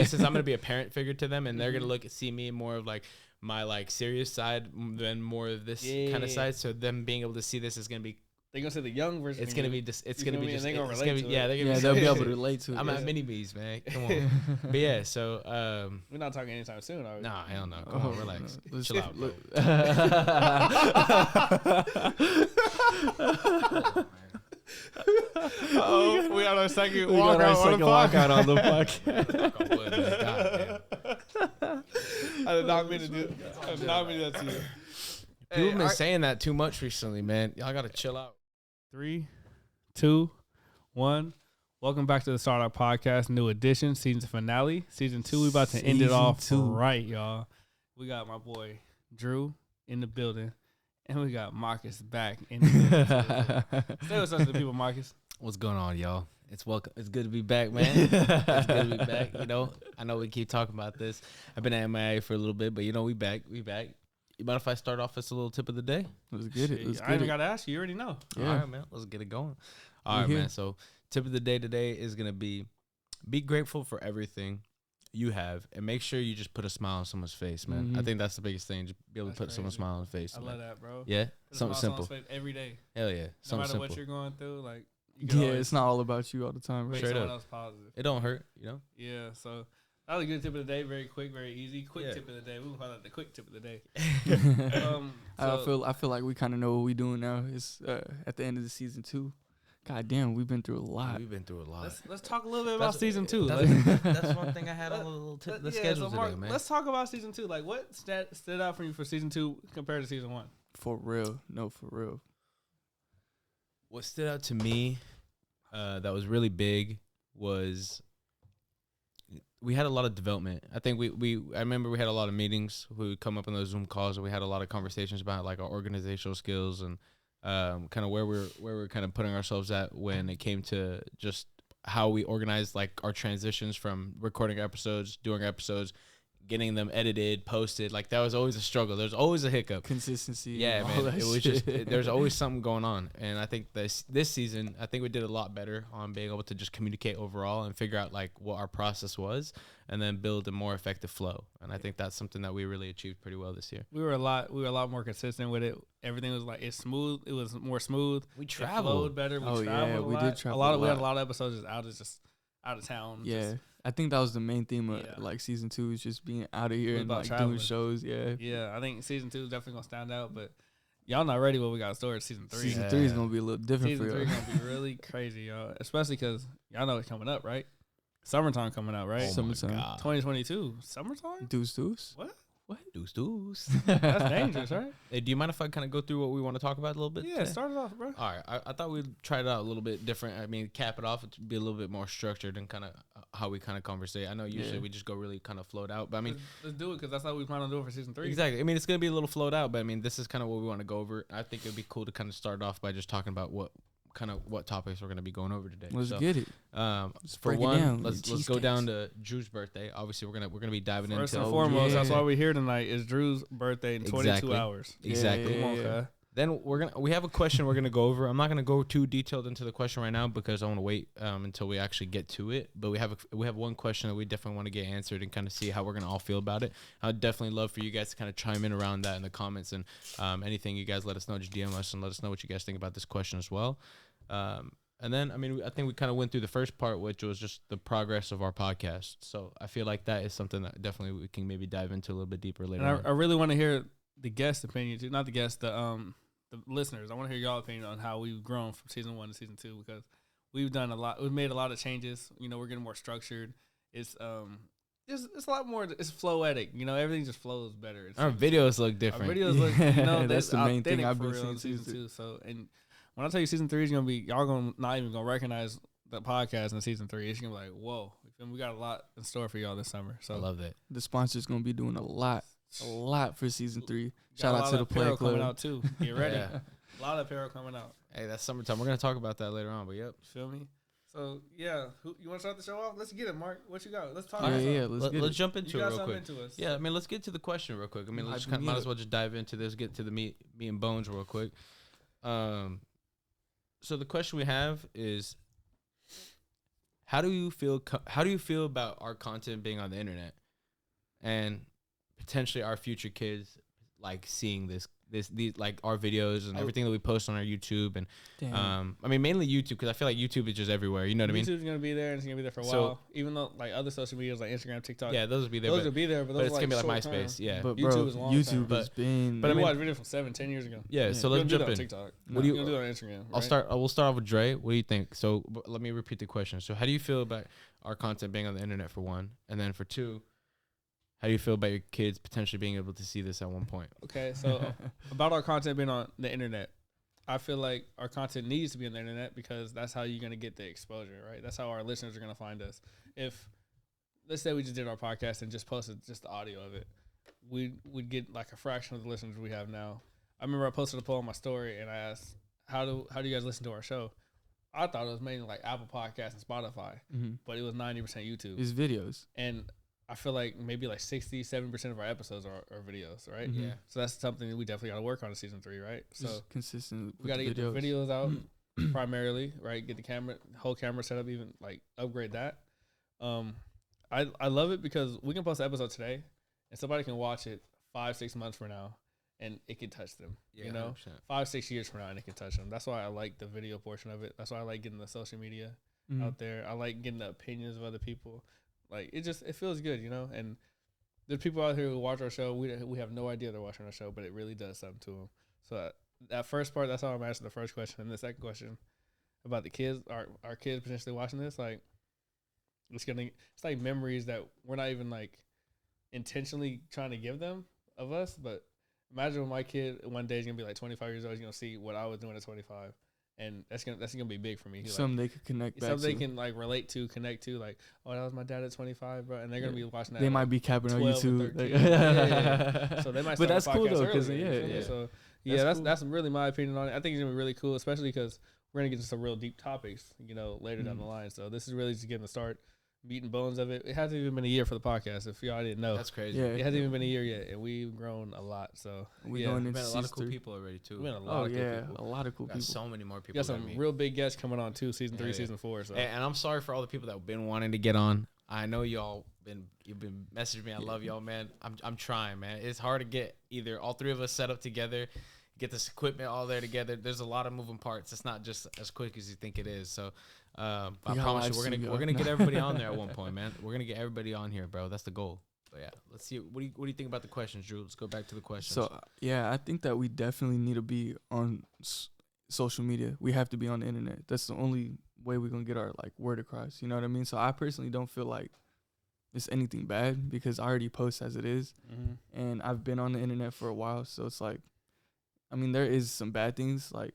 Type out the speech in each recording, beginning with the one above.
Since I'm gonna be a parent figure to them, and they're gonna see me more of like my like serious side than more of this kind of side. So them being able to see this is gonna be. They're gonna say the young version. It's gonna be just. It's gonna be just. They're gonna it's relate gonna to be, it. yeah, they're gonna they'll be able to relate to it. I'm at mini bees, man. Come on. But yeah, so we're not talking anytime soon, are we? nah, hell no. Come on, relax. Chill out, bro. We got our second walkout on the podcast. I did not mean to do that to you. People have been saying that too much recently, man. Y'all gotta chill out. 3, 2, 1. Welcome back to the StartUp Podcast, new edition, season finale. Season 2, we about to end it off right, y'all. We got my boy Drew in the building, and we got Marcus back in the building. Stay with us, the people, Marcus. What's going on, y'all? It's good to be back, man. It's good to be back. You know, I know we keep talking about this. I've been at MIA for a little bit, but you know, we back. You mind if I start off with a little tip of the day? Let's get it. I ain't got to ask you. You already know. Yeah. All right, man. Let's get it going. All right, man. So tip of the day today is going to be grateful for everything you have and make sure you just put a smile on someone's face, man. Mm-hmm. I think that's the biggest thing. Just be able to put someone's smile on the face. I love that, bro. Yeah? Something simple. Every day. Hell yeah. No matter simple. what you're going through, like, it's not all about you all the time, right? Straight someone up. else positive. It don't hurt, you know? Yeah, so that was a good tip of the day. Very quick, very easy. Quick tip of the day. We can call that the quick tip of the day. I feel like we kind of know what we're doing now. It's at the end of the season 2. God damn, we've been through a lot. Let's talk a little bit about season 2. That's one thing I had on the little tip, the schedule so Mark, today, man. Let's talk about season 2. Like, what stood out for you for season 2 compared to season 1? For real. No, for real. What stood out to me that was really big was we had a lot of development. I think I remember we had a lot of meetings. We would come up on those Zoom calls and we had a lot of conversations about like our organizational skills and kind of where we're kind of putting ourselves at when it came to just how we organize like our transitions from recording episodes, doing episodes, getting them edited, posted. Like that was always a struggle. There's always a hiccup. Consistency. Yeah, man. It was just there's always something going on. And I think this season, I think we did a lot better on being able to just communicate overall and figure out like what our process was and then build a more effective flow. And I think that's something that we really achieved pretty well this year. We were a lot more consistent with it. Everything was like it was more smooth. We traveled better. We traveled we did travel we had a lot of episodes just out of town. Yeah. I think that was the main theme of like season 2 is just being out of here and like doing shows. Yeah. Yeah, I think season 2 is definitely gonna stand out, but y'all not ready what we got stored season 3. Season 3 is gonna be a little different for y'all. Season 3 is gonna be really crazy, y'all. Especially because y'all know it's coming up, right? Summertime coming out, right? Oh Summertime. 2022. Summertime? Deuce. What? Deuce. That's dangerous, right? Hey, do you mind if I kind of go through what we want to talk about a little bit? Yeah, start it off, bro. All right. I thought we'd try it out a little bit different. I mean, cap it off. It'd be a little bit more structured and kind of how we kind of conversate. I know usually we just go really kind of float out, but I mean, let's do it because that's how we plan on doing for season 3. Exactly. I mean, it's going to be a little float out, but I mean, this is kind of what we want to go over. I think it'd be cool to kind of start off by just talking about what topics we're going to be going over today. Let's get it. For one, let's go down to Drew's birthday. Obviously, we're gonna be diving into first and foremost. That's why we're here tonight. Is Drew's birthday in 22 hours. Exactly. Come on, okay. Then we have a question we're gonna go over. I'm not gonna go too detailed into the question right now because I want to wait until we actually get to it. But we have one question that we definitely want to get answered and kind of see how we're gonna all feel about it. I'd definitely love for you guys to kind of chime in around that in the comments and anything you guys let us know. Just DM us and let us know what you guys think about this question as well. And then, I mean, I think we kind of went through the first part, which was just the progress of our podcast. So I feel like that is something that definitely we can maybe dive into a little bit deeper later on. I really want to hear the guest opinion too, not the guest, the listeners. I want to hear y'all opinion on how we've grown from season 1 to season 2 because we've done a lot. We've made a lot of changes. You know, we're getting more structured. It's a lot more. It's floetic. You know, everything just flows better. Our videos look different. Our videos look. You know, that's the main thing I've been seeing seeing season 2. So and. When I tell you season 3 is gonna be, y'all gonna not even gonna recognize the podcast in season 3. It's gonna be like, whoa, we got a lot in store for y'all this summer. So I love that. The sponsor's gonna be doing a lot for season 3. Shout out to the Player Player Club coming out too. Get ready. A lot of apparel coming out. Hey, that's summertime. We're gonna talk about that later on. But yep. Feel me? So yeah, you want to start the show off? Let's get it, Mark. What you got? Let's talk. Let's jump into it real quick. Into us. Yeah, I mean, let's get to the question real quick. I mean, let's might as well just dive into this. Get to the meat and bones real quick. So the question we have is, how do you feel? How do you feel about our content being on the internet, and potentially our future kids like seeing these like our videos and everything that we post on our YouTube and I mean mainly YouTube because I feel like YouTube is just everywhere. You know what I mean? YouTube's gonna be there and it's gonna be there for a while. Even though like other social medias like Instagram, TikTok, yeah, those will be there. Those will be there, but it's gonna be like MySpace. Term. Yeah, but YouTube bro, is long YouTube term. has been. But I mean, watched videos from 7-10 years ago. Yeah, so let's jump in. TikTok. What do you do that on Instagram? Right? We'll start off with Dre. What do you think? So let me repeat the question. So how do you feel about our content being on the internet for one, and then for two? How do you feel about your kids potentially being able to see this at one point? Okay, so about our content being on the internet, I feel like our content needs to be on the internet because that's how you're going to get the exposure, right? That's how our listeners are going to find us. If, let's say we just did our podcast and just posted just the audio of it, we'd get like a fraction of the listeners we have now. I remember I posted a poll on my story and I asked, how do you guys listen to our show? I thought it was mainly like Apple Podcasts and Spotify, but it was 90% YouTube. It's videos. And I feel like maybe like 60-70% of our episodes are videos, right? Mm-hmm. Yeah. So that's something that we definitely got to work on in season 3, right? So just consistent. we got to get the videos out primarily, right? Get the whole camera set up, even like upgrade that. I love it because we can post an episode today and somebody can watch it 5-6 months from now and it can touch them, you know, 5-6 years from now and it can touch them. That's why I like the video portion of it. That's why I like getting the social media out there. I like getting the opinions of other people. Like it feels good, you know. And there's people out here who watch our show. We have no idea they're watching our show, but it really does something to them. So that first part, that's how I'm answering the first question. And the second question about the kids, our kids potentially watching this, like it's like memories that we're not even like intentionally trying to give them of us. But imagine when my kid one day is gonna be like 25 years old, he's gonna see what I was doing at 25. And that's gonna be big for me. Something they could connect back to. Something they can like relate to, connect to. Like, oh, that was my dad at 25, bro. And they're gonna be watching that. They might be capping on YouTube. So they might. But that's cool though, because So that's really my opinion on it. I think it's gonna be really cool, especially because we're gonna get to some real deep topics, you know, later down the line. So this is really just getting the start. Meat and bones of it. It hasn't even been a year for the podcast. If y'all didn't know, that's crazy. Yeah, it hasn't even been a year yet, and we've grown a lot. So we're going into met a lot of cool people already too. We met a lot of cool people. A lot of cool people. So many more people. Got some real big guests coming on too. Season 3, season 4. So and I'm sorry for all the people that have been wanting to get on. I know you've been messaging me. I love y'all, man. I'm trying, man. It's hard to get either all three of us set up together, get this equipment all there together. There's a lot of moving parts. It's not just as quick as you think it is. So I promise you, we're gonna get everybody on there at one point, man. We're gonna get everybody on here, bro. That's the goal. But yeah, let's see. What do you think about the questions, Drew? Let's go back to the questions. So yeah, I think that we definitely need to be on social media. We have to be on the internet. That's the only way we're gonna get our like word across. You know what I mean? So I personally don't feel like it's anything bad because I already post as it is, and I've been on the internet for a while. So it's like, I mean, there is some bad things like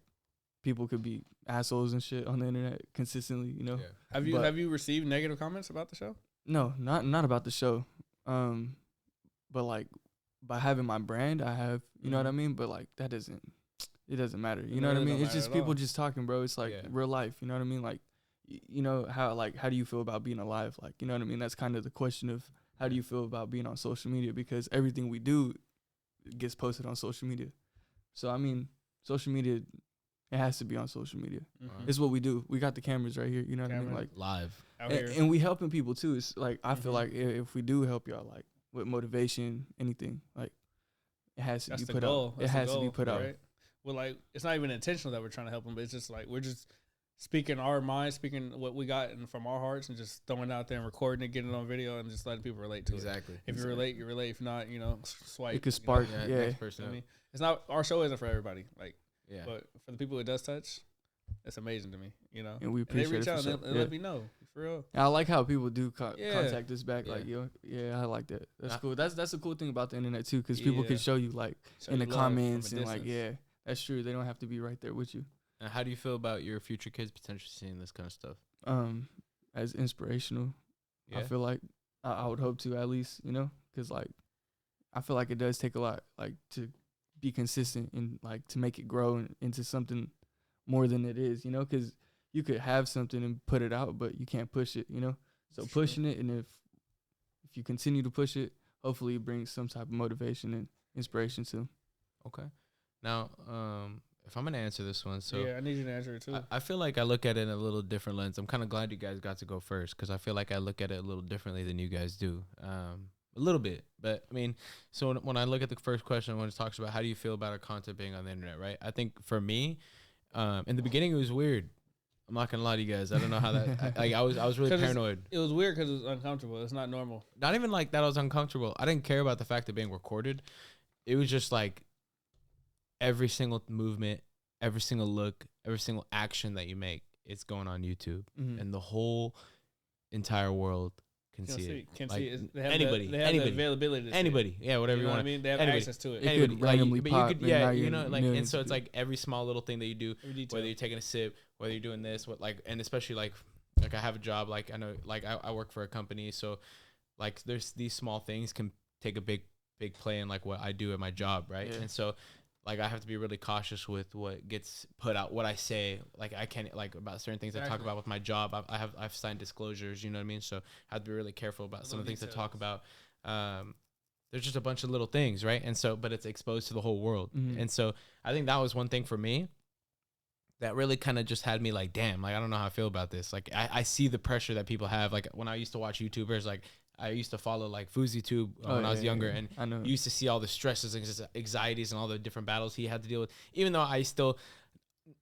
people could be assholes and shit on the internet consistently, you know. Yeah. Have you received negative comments about the show? No, not about the show. But like by having my brand, I have, you know what I mean? But like it doesn't matter. You know what I mean? It's just people just talking, bro. It's like real life, you know what I mean? Like you know how do you feel about being alive? Like, you know what I mean? That's kind of the question of how do you feel about being on social media, because everything we do gets posted on social media. So I mean, social media, it has to be on social media. It's what we do. We got the cameras right here. You know what I mean? Like live. And we helping people too. It's like I feel like if we do help y'all, like with motivation, anything, like it has to be put out. It has to be put out. Well, like it's not even intentional that we're trying to help them, but it's just like we're just speaking our minds, speaking what we got and from our hearts, and just throwing it out there and recording it, getting it on video, and just letting people relate to it. Exactly. If you relate, you relate. If not, you know, swipe. It could spark. Next person. I mean, it's not our show isn't for everybody. Like. Yeah. But for the people it does touch, it's amazing to me, you know. And we appreciate they reach it out for and sure. they let me know, for real. And I like how people do contact us back. Like, I like that. That's cool. That's a cool thing about the internet too, because people can show you like in the comments and like, that's true. They don't have to be right there with you. And how do you feel about your future kids potentially seeing this kind of stuff? As inspirational. I feel like I would hope to, at least, you know, because like I feel like it does take a lot, like to be consistent and like to make it grow into something more than it is, you know, because you could have something and put it out, but you can't push it, you know. So pushing it, and if you continue to push it, hopefully it brings some type of motivation and inspiration too. Okay. Now, if I'm gonna answer this one, so yeah, I need you to answer it too. I feel like I look at it in a little different lens. I'm kind of glad you guys got to go first because I feel like I look at it a little differently than you guys do. A little bit, but I mean, so when I look at the first question, when it talks about how do you feel about our content being on the internet, right? I think for me, in the beginning it was weird. I'm not gonna lie to you guys. I don't know how that. I was really paranoid. It was weird because it was uncomfortable. It's not normal. Not even like that. I was uncomfortable. I didn't care about the fact of being recorded. It was just like every single movement, every single look, every single action that you make, it's going on YouTube, and the whole entire world can see it. Can like see it. They have the availability. To anybody, see it. yeah, whatever you know want. What I mean, they have anybody. access to it. It could randomly pop. Yeah, you know, like, and so it's like every small little thing that you do, whether you're taking a sip, whether you're doing this, and especially like I have a job, like I know, like I work for a company, so like there's these small things can take a big play in like what I do at my job, right? Yeah. And so like I have to be really cautious with what gets put out, what I say. Like I can't like about certain things I talk about with my job. I've signed disclosures, you know what I mean? So I have to be really careful about some of the things I talk about. There's just a bunch of little things, right? And so, but it's exposed to the whole world. And so I think that was one thing for me that really kind of just had me like, damn, like I don't know how I feel about this. Like I see the pressure that people have. Like when I used to watch YouTubers, like I used to follow like FouseyTube when I was younger, and you used to see all the stresses and anxieties and all the different battles he had to deal with. Even though I still,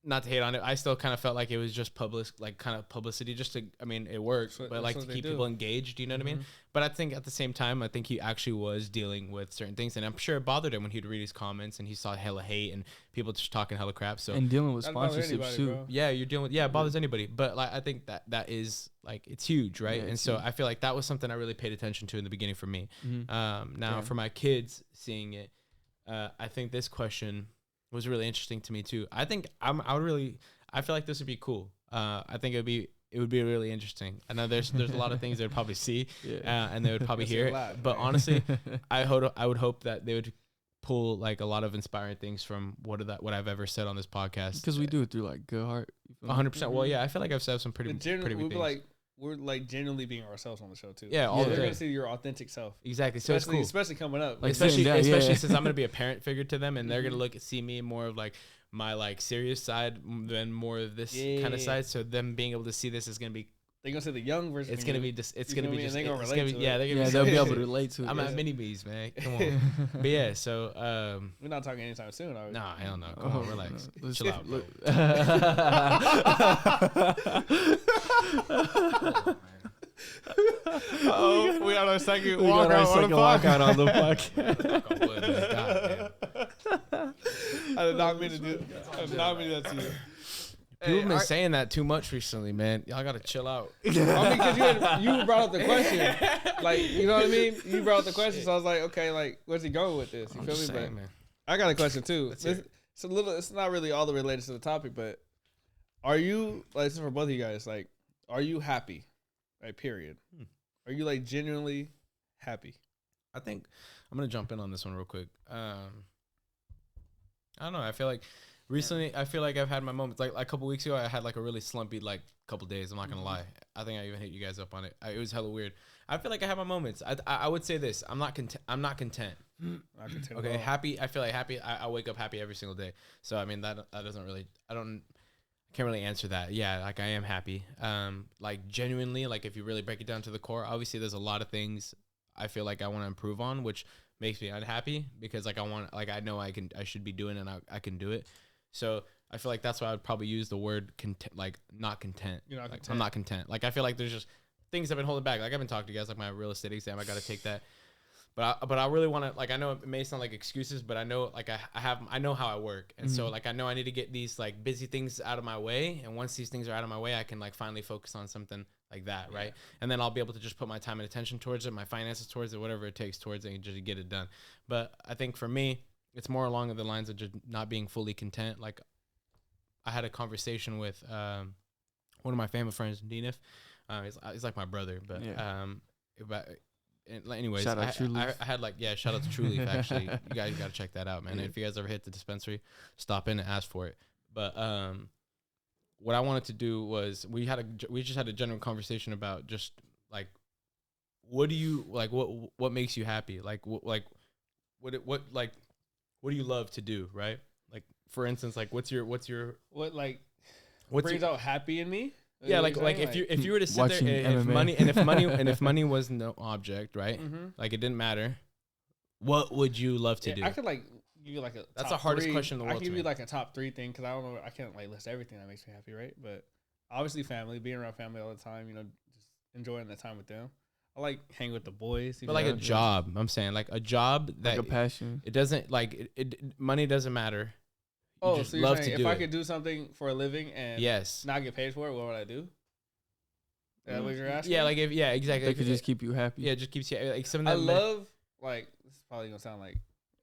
not to hate on it, I still kind of felt like it was just publicity, just to, I mean, it works, but like to keep people engaged, you know what I mean? But I think at the same time, I think he actually was dealing with certain things, and I'm sure it bothered him when he'd read his comments and he saw hella hate and people just talking hella crap. So and dealing with sponsorships too. Bro. Yeah, you're dealing with, it bothers anybody. But like I think that is like, it's huge, right? Yeah, and so huge. I feel like that was something I really paid attention to in the beginning for me. Now for my kids seeing it, I think this question was really interesting to me too. I think I feel like this would be cool. I think it would be really interesting. I know there's a lot of things they would probably see, and they would probably hear it. But honestly, I would hope that they would pull like a lot of inspiring things from what I've ever said on this podcast. Because we do it through like good heart. 100%. Well, yeah, I feel like I've said some pretty big things. We're like genuinely being ourselves on the show too. Yeah, all they're gonna see your authentic self. Exactly. So it's cool, especially coming up. Like especially since I'm gonna be a parent figure to them, and they're gonna see me more of like my like serious side than more of this kind of side. So them being able to see this is gonna be. They're gonna see the young version. It's gonna be just. It's gonna be just. They're gonna relate to it. They'll be able to relate to it. I'm at mini bees, man. Come on. But yeah, so we're not talking anytime soon, are we? Nah, hell no. Come on, relax. Chill out, bro. We got our second walkout on the podcast. I did not mean to do that to you. People have been saying that too much recently, man. Y'all gotta chill out. I mean, because you brought up the question, like, you know what I mean. You brought up the question, so I was like, okay, like, where's he going with this? You feel me? Saying, man. I got a question too. It's not really all the related to the topic, but are you, like, this is for both of you guys, like, are you happy? Like, period. Are you like genuinely happy? I think I'm gonna jump in on this one real quick. I don't know. I feel like recently, I feel like I've had my moments. Like a couple weeks ago, I had like a really slumpy like couple days. I'm not gonna lie. I think I even hit you guys up on it. It was hella weird. I feel like I have my moments. I would say this. I'm not content. Okay, happy. I feel like happy. I wake up happy every single day. So I mean that doesn't really. Can't really answer that. Yeah, like I am happy. Like genuinely, like if you really break it down to the core, obviously there's a lot of things I feel like I want to improve on, which makes me unhappy because like I know I should be doing and I can do it. So I feel like that's why I would probably use the word content, like not content. You're not like, content. I'm not content. Like I feel like there's just things I've been holding back. Like I've been talking to you guys, like my real estate exam, I got to take that. But I really want to, like, I know it may sound like excuses, but I know, like, I know how I work. And so, like, I know I need to get these, like, busy things out of my way. And once these things are out of my way, I can, like, finally focus on something like that, right? And then I'll be able to just put my time and attention towards it, my finances towards it, whatever it takes towards it, and just get it done. But I think for me, it's more along the lines of just not being fully content. Like, I had a conversation with one of my family friends, Denif. He's like my brother, but anyways, shout out I had like, shout out to True Leaf, actually. You guys got to check that out, man. And if you guys ever hit the dispensary, stop in and ask for it. But what I wanted to do was we just had a general conversation about just like, what do you like, what makes you happy? Like what do you love to do, right? Like for instance, like what's your brings out happy in me? Yeah, like if you were to sit there, if money was no object, right? Mm-hmm. Like it didn't matter. What would you love to do? I could like give you like a. That's the hardest question in the world. I can give you like a top 3 thing because I don't know. I can't like list everything that makes me happy, right? But obviously, family, being around family all the time, just enjoying the time with them. I like hanging with the boys. But like a job, I'm saying like a job that like a passion. It doesn't like money doesn't matter. Oh, so you're saying if I could do something for a living and yes, not get paid for it, what would I do? Is that what you're asking? Yeah, like exactly. They could just keep you happy. Yeah, it just keeps you like some of them. I love like this is probably gonna sound like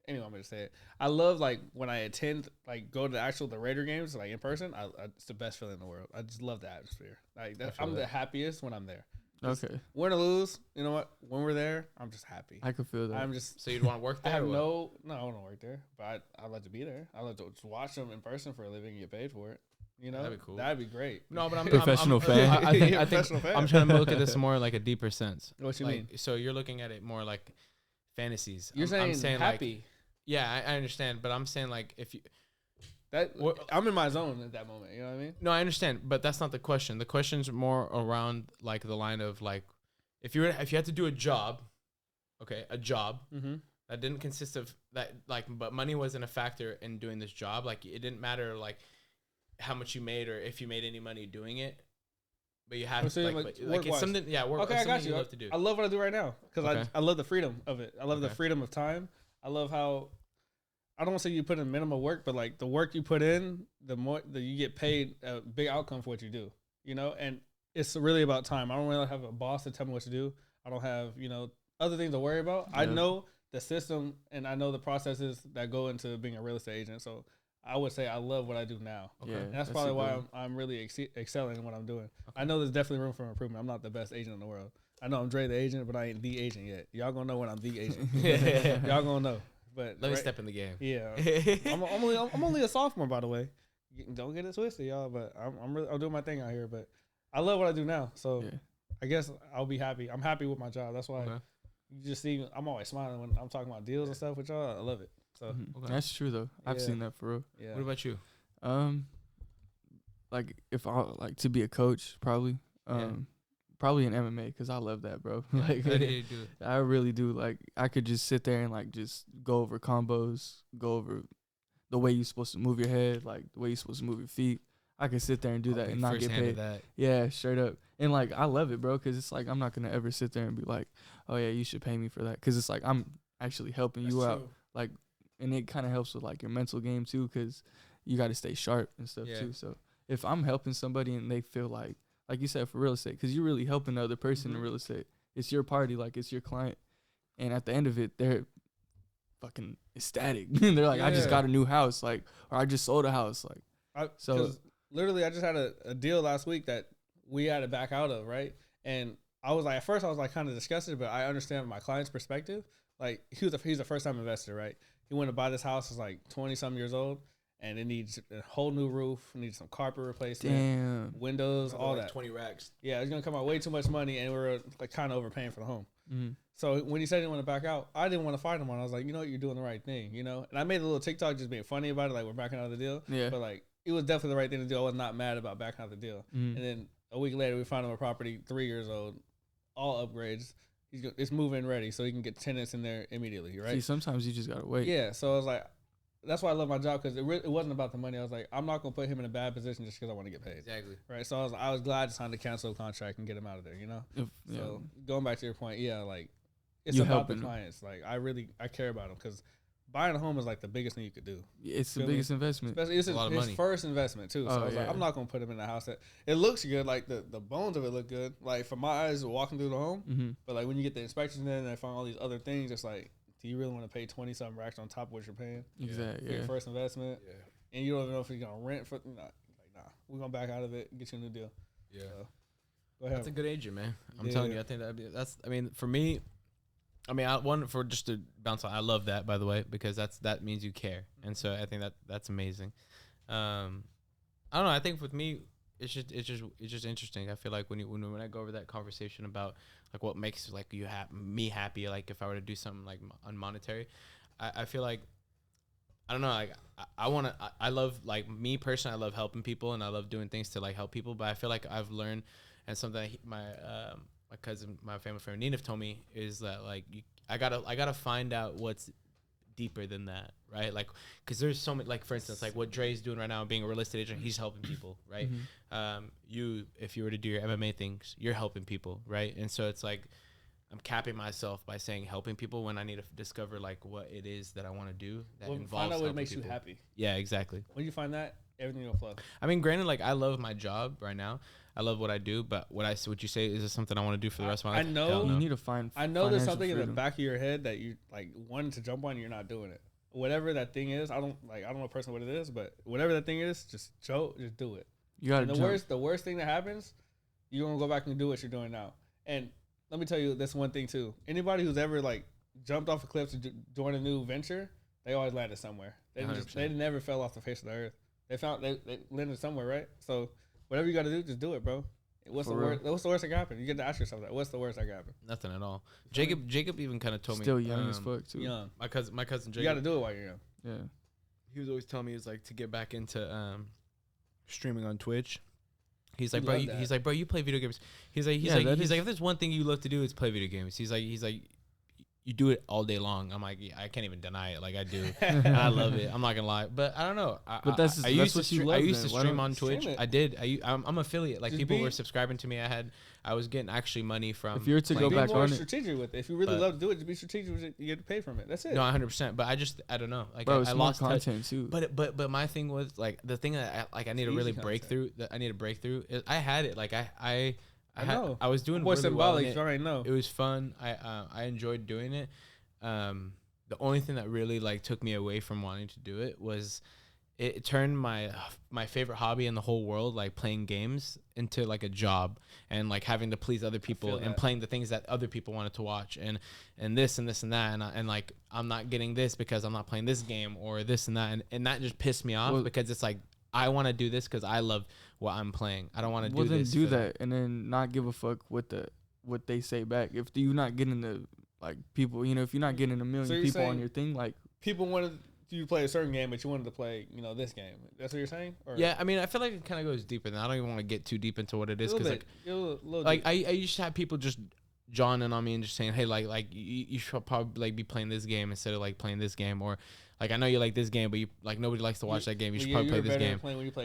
anyone I'm gonna say it. I love like when I attend like go to the Raider games like in person. It's the best feeling in the world. I just love the atmosphere. Like I'm the happiest when I'm there. Okay. Win or lose, you know what? When we're there, I'm just happy. I can feel that. I'm just. So you'd want to work there? I have no, I don't want to work there, but I'd like to be there. I'd like to just watch them in person for a living and get paid for it. That'd be cool. That'd be great. No, but I'm professional fan. I think I'm trying to look at this more like a deeper sense. What you mean? So you're looking at it more like fantasies. I'm saying happy. Like, yeah, I understand, but I'm saying like if you. I'm in my zone at that moment. You know what I mean? No, I understand, but that's not the question. The question's more around like the line of like. If you had to do a job, mm-hmm. that didn't consist of that, like, but money wasn't a factor in doing this job. Like, it didn't matter like how much you made or if you made any money doing it, but you had like it's something. Yeah, work. Okay, I got you. Love to do. I love what I do right now because I love the freedom of it. I love the freedom of time. I love how I don't want to say you put in minimal work, but like the work you put in, the more that you get paid a big outcome for what you do. And it's really about time. I don't really have a boss to tell me what to do. I don't have, other things to worry about. Yeah. I know the system and I know the processes that go into being a real estate agent. So I would say I love what I do now. Okay. Yeah, and that's probably why I'm really excelling in what I'm doing. Okay. I know there's definitely room for improvement. I'm not the best agent in the world. I know I'm Dre the agent, but I ain't the agent yet. Y'all gonna know when I'm the agent. Y'all gonna know. But let me step in the game. Yeah, I'm only a sophomore, by the way. Don't get it twisted, y'all. But I'm doing my thing out here. But I love what I do now, so I guess I'll be happy. I'm happy with my job. That's why you just see I'm always smiling when I'm talking about deals and stuff with y'all. I love it. So that's true though. I've seen that for real. Yeah. What about you? Like if I like to be a coach, probably. Probably in MMA because I love that, bro. Like I really do. Like I could just sit there and like just go over combos, go over the way you're supposed to move your head, like the way you're supposed to move your feet. I could sit there and do that and not get paid. Yeah, straight up. And like I love it, bro, because it's like I'm not gonna ever sit there and be like, oh yeah, you should pay me for that, because it's like I'm actually helping you out. Like, and it kind of helps with like your mental game too, because you got to stay sharp and stuff too. So if I'm helping somebody and they feel like you said for real estate, because you're really helping the other person in real estate. It's your party, like it's your client, and at the end of it, they're fucking ecstatic. They're like, I just got a new house, like, or I just sold a house, like. Literally, I just had a deal last week that we had to back out of, right? And I was like, at first I was like kind of disgusted, but I understand my client's perspective. Like he's a first time investor, right? He went to buy this house, was like 20-something years old, and it needs a whole new roof, needs some carpet replacement, windows, all like that. 20 racks. Yeah, it's gonna come out way too much money, and we're like kind of overpaying for the home. Mm-hmm. So when he said he didn't want to back out, I didn't want to fight him on. I was like, you know what, you're doing the right thing, And I made a little TikTok just being funny about it, like we're backing out of the deal. Yeah. But like it was definitely the right thing to do. I was not mad about backing out the deal. Mm-hmm. And then a week later, we found him a property, 3 years old, all upgrades. It's move-in ready, so he can get tenants in there immediately, right? See, sometimes you just gotta wait. Yeah, so I was like, that's why I love my job, because it wasn't about the money. I was like, I'm not gonna put him in a bad position just because I want to get paid. Exactly. Right. So I was glad to sign the cancel contract and get him out of there. So going back to your point, like it's about the clients. Like I care about them, because buying a home is like the biggest thing you could do. It's the biggest investment. Especially it's his first investment too. So I was like, I'm not gonna put him in a house that it looks good. Like the bones of it look good. Like from my eyes walking through the home. But like when you get the inspections in and I find all these other things, it's like, do you really want to pay 20-something racks on top of what you're paying? Exactly. For your first investment. Yeah. And you don't even know if you're gonna rent for nah, we're gonna back out of it and get you a new deal. Yeah. So, go ahead. That's a good agent, man. I'm telling you, I think for me, for just to bounce on, I love that, by the way, because that means you care. And so I think that's amazing. I don't know. I think with me, it's just interesting. I feel like when I go over that conversation about like what makes like me happy, like if I were to do something like unmonetary, I feel like I don't know. Like I love, like, me personally, I love helping people and I love doing things to like help people. But I feel like I've learned, and something that my cousin, my family friend Nina told me is that like I gotta find out what's deeper than that, right? Like, because there's so many, like, for instance, like what Dre's doing right now, being a real estate agent, he's helping people, right? If you were to do your MMA things, you're helping people, right? And so it's like I'm capping myself by saying helping people when I need to discover like what it is that I want to do that involves find out what makes people. you happy. Yeah, exactly. When you find that, everything will flow. I mean, granted, like, I love my job right now. I love what I do, but what you say, is this something I want to do for the rest of my life? I know you need to find. I know there's something in the back of your head that you like wanting to jump on, and you're not doing it. Whatever that thing is, I don't know personally what it is, but whatever that thing is, just do it. You gotta. The worst thing that happens, you're gonna go back and do what you're doing now. And let me tell you this one thing too. Anybody who's ever like jumped off a cliff to join a new venture, they always landed somewhere. They never fell off the face of the earth. They landed somewhere, right? So whatever you got to do, just do it, bro. What's the worst that can happen? You get to ask yourself that. What's the worst that can happen? Nothing at all. Jacob even kind of told me. Still young as fuck too. Young. My cousin Jacob. You got to do it while you're young. Yeah. He was always telling me, it's like, to get back into streaming on Twitch. He's like, bro, you play video games. He's like, if there's one thing you love to do, it's play video games. He's like, you do it all day long. I'm like, yeah, I can't even deny it. Like, I do. And I love it. I'm not gonna lie, but I don't know. I used to stream on Twitch. I did. I'm affiliate. Like, people were subscribing to me. I was getting actually money from. If you were to go back on it, strategic with it. If you really love to do it, just be strategic with it. You get paid from it. That's it. No, 100%. But I don't know. Like, bro, I lost content too. But my thing was, like, the thing that I need to really break through. That I need to break through. I had it. Like, I was doing really symbolic. Well. I know. It was fun. I enjoyed doing it. The only thing that really like took me away from wanting to do it was it turned my favorite hobby in the whole world, like playing games, into like a job, and like having to please other people and playing the things that other people wanted to watch, and this and this and that, and like I'm not getting this because I'm not playing this game or this and that, and that just pissed me off, because it's like, I want to do this because I love what I'm playing. I don't want to do this. Well, then do that and then not give a fuck what they say back. If you're not getting the like people, if you're not getting a million people on your thing, like people wanted you to play a certain game, but you wanted to play, this game. That's what you're saying? Or? Yeah, I mean, I feel like it kind of goes deeper than that. I don't even want to get too deep into what it is, because like I used to have people just jawing on me and just saying, hey, like you should probably like be playing this game instead of like playing this game, or like, I know you like this game, but you like nobody likes to watch that game. You should probably play this game.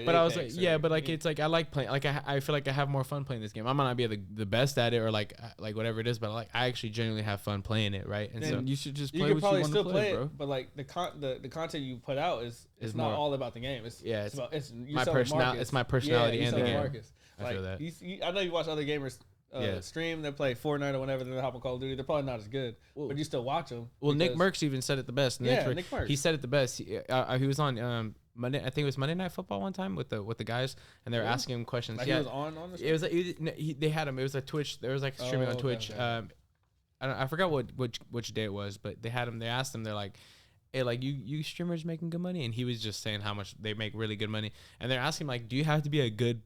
But I was like, yeah, but like, it's like I like playing. Like, I feel like I have more fun playing this game. I might not be the best at it, or like whatever it is, but like, I actually genuinely have fun playing it, right? And so you should just play what you want to play, bro. But like the content you put out is not all about the game. It's my personality. It's my personality and the game. I feel that. I know you watch other gamers stream, they play Fortnite or whenever, they hop on Call of Duty. They're probably not as good, but you still watch them. Well, Nick Merckx even said it the best. Nick Merckx. He said it the best. He was on Monday. I think it was Monday Night Football one time with the guys, and they were asking him questions. Like, he was on the stream? It was like they had him. It was like Twitch. There was like streaming on Twitch. Okay. I forgot which day it was, but they had him. They asked him. They're like, hey, like, you streamers making good money? And he was just saying how much they make really good money. And they're asking him, like, do you have to be good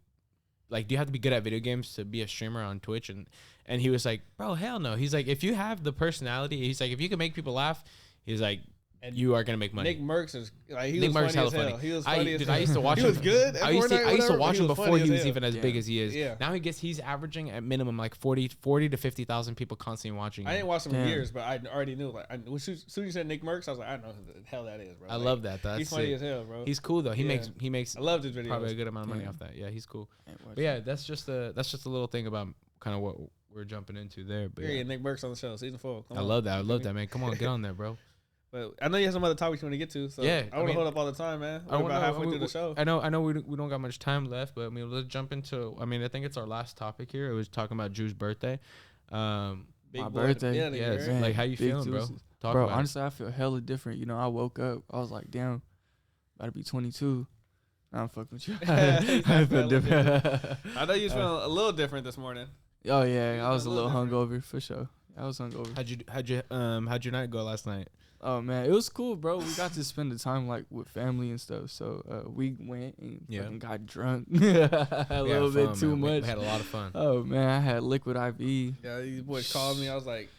at video games to be a streamer on Twitch? And he was like, bro, hell no. He's like, if you have the personality, he's like, if you can make people laugh, he's like, and you are gonna make money. Nick Merckx is like, he was funny as hell. He was funny as hell. I used to watch him. He was good. I used to watch him before he was even as big as he is. Yeah. Now he's averaging at minimum like 40 to 50,000 people constantly watching him. I didn't watch him in years, but I already knew. Like, as soon as you said Nick Merckx, I was like, I know who the hell that is, bro. I love that. He's funny as hell, bro. He's cool though. He makes. I loved his videos. Probably a good amount of money off that. Yeah, he's cool. But yeah, that's just a little thing about kind of what we're jumping into there. But yeah, Nick Merckx on the show, season 4. I love that. I love that, man. Come on, get on there, bro. But I know you have some other topics you want to get to, so I don't want to hold up all the time, man. We're about halfway through the show. I know we don't got much time left, but I mean, let's jump into. I mean, I think it's our last topic here. It was talking about Drew's birthday. My birthday. Yeah, like, how you feeling, bro? Bro, honestly, I feel hella different. I woke up, I was like, damn, about to be 22. Nah, I'm fucking with you. I feel different. I know you was feeling a little different this morning. Oh yeah, I was a little hungover for sure. I was hungover. How'd your night go last night? Oh man, it was cool, bro. We got to spend the time like with family and stuff. So we went and fucking got drunk a little bit too much. We had a lot of fun. Oh man, I had liquid IV. Yeah, these boys called me. I was like,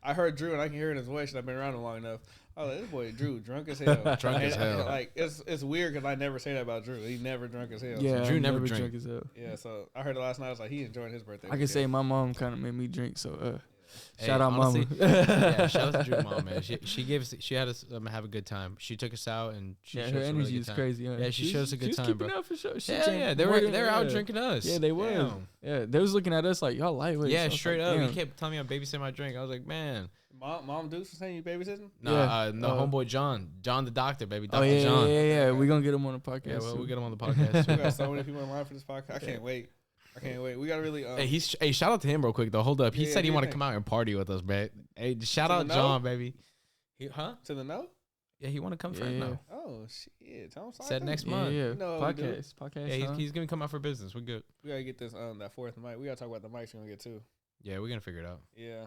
I heard Drew and I can hear it in his voice. And I've been around him long enough. I was like, this boy Drew drunk as hell. Drunk as hell. Like it's weird because I never say that about Drew. He never drunk as hell. Yeah, so Drew never drunk as hell. Yeah, so I heard it last night. I was like, he enjoying his birthday. I can say my mom kind of made me drink. So Hey, shout out, honestly, mama. Yeah, shout out to Drew mom, man. She had us have a good time. She took us out and she showed her us a energy really good is time. crazy. Huh? Yeah, she showed us a good time, keeping bro. Up for sure. Yeah, they were out drinking us. Yeah, they were. Damn. Yeah, they was looking at us like y'all lightweight. Yeah, so straight like, up. damn. He kept telling me I'm babysitting my drink. I was like, man. Mom Dukes was saying you babysitting? No, Yeah. homeboy John the doctor, baby. Oh Dr. yeah, John. yeah. We gonna get him on the podcast. Yeah, well, too. we'll get him on the podcast We too. got so many people in line for this podcast. I can't wait. We gotta really. Hey, shout out to him real quick though. Hold up. He Yeah, said he yeah, want to yeah. come out and party with us, man. Hey, shout To out the John, baby. Huh? to the no. Yeah, he want to come for it Yeah. now. Oh shit! Tell him Said next Yeah, month. yeah. You know what we do. Podcast. Yeah, he's gonna come out for business. We're good. We gotta get this that fourth mic. We gotta talk about the mics we're gonna get too. Yeah, we're gonna figure it out. Yeah.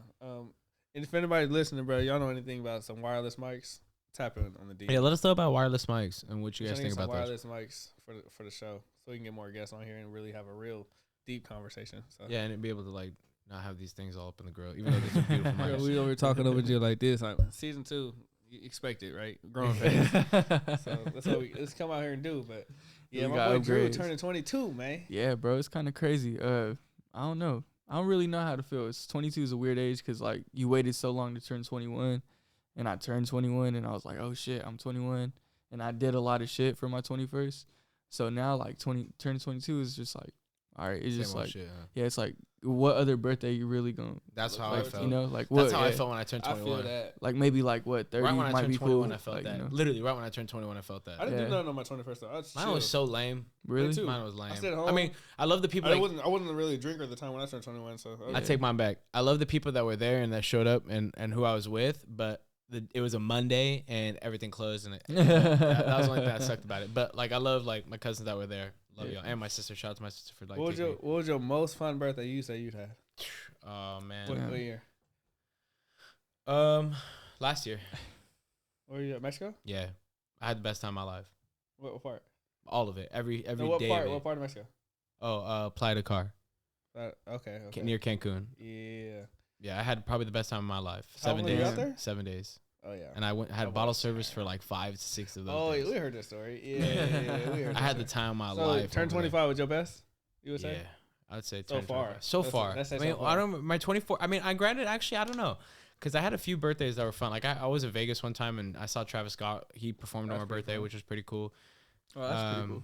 And if anybody's listening, bro, y'all know anything about some wireless mics? Tap in on the D. Yeah, let us know about wireless mics and what you We're guys trying to think get about those. some wireless mics for the show, so we can get more guests on here and really have a real deep conversation. So. Yeah, and be able to like not have these things all up in the grill, even though they're beautiful Yeah, mics. we over talking over you like this. Like, season 2, you expect it, right? Growing phase. So that's what let's come out here and do. But yeah, We my got boy Drew upgrades. turning 22, man. Yeah, bro, it's kind of crazy. I don't know. I don't really know how to feel. 22 is a weird age because like you waited so long to turn 21, and I turned 21, and I was like, oh shit, I'm 21, and I did a lot of shit for my 21st. So now like turning 22 is just like, all right, it's Same just old like, shit, huh? yeah, it's like what other birthday you really gonna? That's how I like, felt. You know, like what? That's how I yeah. felt when I turned I feel 21. that. Like maybe like what 30 Right when I might turned be 21, cool. I felt like, that. you know. Literally, right when I turned 21, I felt that. I didn't Yeah. do nothing on my 21st though. I just Mine chilled. was so lame. Really? too. Mine was lame. stayed I home. mean, I love the people. I Like, wasn't really a drinker at the time when I turned 21. So Yeah. I take mine back. I love the people that were there and that showed up and who I was with, but it was a Monday and everything closed and that was the only thing that sucked about it. But like I love like my cousins that were there. Love Yeah. y'all and my sister. Shout out to my sister for like. what was your most fun birthday you say you'd had? Oh man. What year? Last year. Where you at? Mexico? Yeah, I had the best time of my life. What part? All of it. Every No, what day part? of it. What part of Mexico? Playa del Car Okay. near Cancun. Yeah. Yeah, I had probably the best time of my life. How 7 long were you days. out there? 7 days. Oh yeah. And I had Oh, bottle wow. service for like 5 to 6 of those Oh, days. we heard this story. Yeah. We heard I had the this time of my story. life. So turn over there. 25 was your best? You would say? Yeah, I would say So turn far. 25. So Let's- far. let's say I mean, so far. I don't. My 24. I mean, I granted. Actually, I don't know, because I had a few birthdays that were fun. Like I was in Vegas one time and I saw Travis Scott. He performed on That's my pretty birthday, cool. which was pretty cool. Oh, that's pretty cool.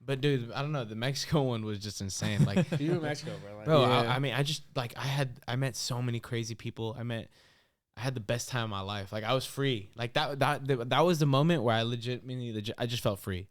But dude, I don't know. The Mexico one was just insane. Like, You in Mexico, bro. Like, bro, Yeah. I mean, I just like I met so many crazy people. I had the best time of my life. Like I was free. Like that was the moment where I I just felt free.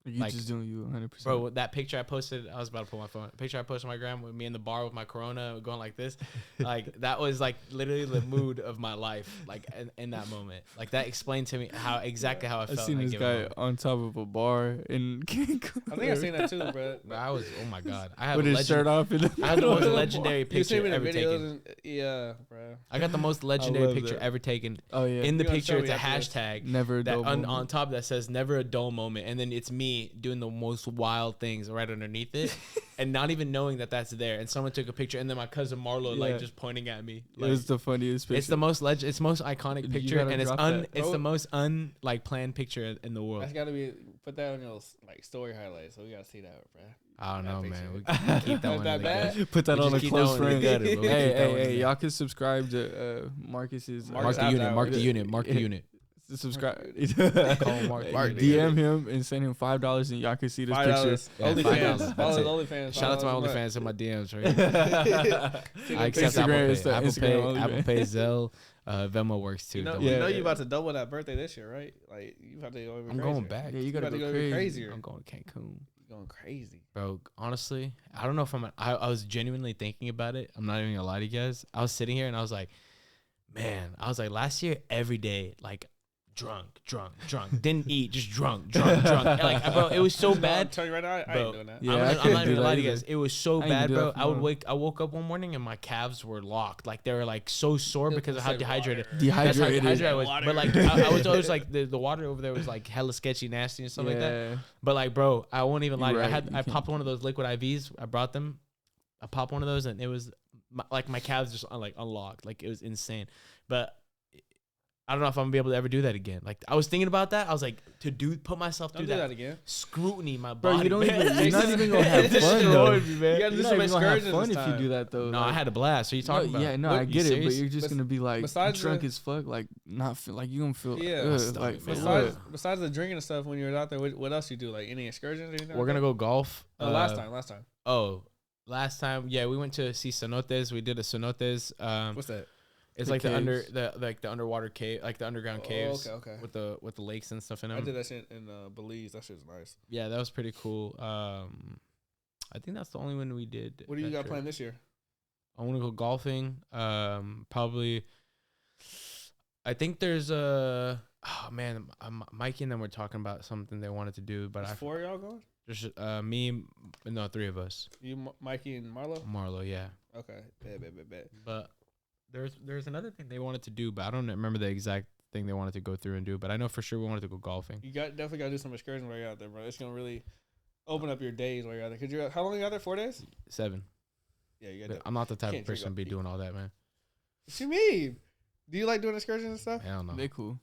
You like- just doing you 100%. Bro, that picture I posted, I was about to pull my phone. The picture I posted on my gram with me in the bar with my Corona going like this, like that was like literally the mood of my life. Like in that moment, like that explained to me how I I felt. seen in that this given guy moment. on top of a bar in Cancun. I think I seen that too, bro. Bro, I was, oh my god, I had with his shirt off. In the I had the middle most of bar. legendary You seen picture me in the ever videos taken. and yeah, bro. I got the most legendary love picture that. ever taken. Oh yeah. In the You gotta picture, show it's me a after hashtag. Never a That dull on moment. top that says never a dull moment, and then it's me doing the most wild things right underneath it, and not even knowing that that's there. And someone took a picture, and then my cousin Marlo Yeah. like just pointing at me. It Like, was the funniest picture. it's the most it's most iconic You picture, gotta and it's drop that. it's Bro. the most planned picture in the world. That's gotta be put that on your like story highlights, so we gotta see that, bro. I don't that know, picture. man. We can keep that Is one. that in the bad? gut. Put that We on just a keep close that one in the friend. gutter, bro. We keep Hey, that one hey, in hey! the Y'all gut. can subscribe to Marcus's. Marcus Mark the House unit. Hour. Mark the unit. Mark the Yeah. unit. Subscribe. Call him Mark. DM him and send him $5, and y'all can see this picture. $5. Yeah, OnlyFans. $5. Follow That's his it. OnlyFans. Shout out to my $5 a month. OnlyFans and my DMs, right? I accept Instagram Apple is Pay. the Apple Instagram Pay, only, Apple man. Pay, Zelle, Venmo works too. You know, Don't you worry. know Yeah. you about to double that birthday this year, right? Like you have to go even I'm crazier. going back. Yeah, you You gotta about to go go even crazy. crazier. I'm going to Cancun. You're going crazy. Bro, honestly, I don't know if I was genuinely thinking about it. I'm not even gonna lie to you guys. I was sitting here and I was like, man, last year every day, like drunk. Didn't eat, just drunk. Like, bro, it was so I'm bad. telling you right now, I Bro, ain't doing that. Yeah, I'm I not couldn't even do gonna lie that to you guys. either. It was so I ain't bad, do bro. that for I long. woke up one morning and my calves were locked. Like they were like so sore because of how Say dehydrated. water. That's how Dehydrated. dehydrated I was. Water. But like I was always like the water over there was like hella sketchy, nasty and stuff like that. Yeah. But like, bro, I won't even lie. You're To you. right, you I can't. popped one of those liquid IVs. I brought them. I popped one of those and it was my calves just like unlocked. Like it was insane. But I don't know if I'm gonna be able to ever do that again. Like I was thinking about that. I was like, put myself through that again. Scrutiny, my Bro, body. you don't man. even. You're not even gonna have It fun though. destroyed me, man. You gotta do You're some not even gonna have excursions fun this if you time. do that though. No, like, I had a blast. What are you talking about? Yeah, no, Look, I you get it, but serious? you're just gonna be like besides drunk the- as fuck, like not feel like you gonna feel Yeah. like Man. Besides the drinking and stuff, when you were out there, what else you do? Like any excursions? Or anything We're like gonna that? go golf. Last time. Oh, last time, yeah, we went to see cenotes. We did a cenotes. What's that? It's The like caves. the underwater cave, like the underground caves. Okay. With the lakes and stuff in them. I did that shit in Belize. That shit's nice. Yeah, that was pretty cool. I think that's the only one we did. What do you that got trip. planned this year? I want to go golfing. Probably. I think there's a. Oh man, Mikey and them were talking about something they wanted to do, but There's 4 of y'all going? just me, no, 3 of us. You, Mikey, and Marlo? Marlo, yeah. Okay. Bet. But there's another thing they wanted to do, but I don't remember the exact thing they wanted to go through and do. But I know for sure we wanted to go golfing. You definitely got to do some excursions while you're out there, bro. It's going to really open up your days while you're out there. Cause how long are you out there? 4 days? 7. Yeah, you got to. I'm not the type can't of drink person to off be peak. doing all that, man. What you mean? Do you like doing excursions and stuff? Hell no. they cool.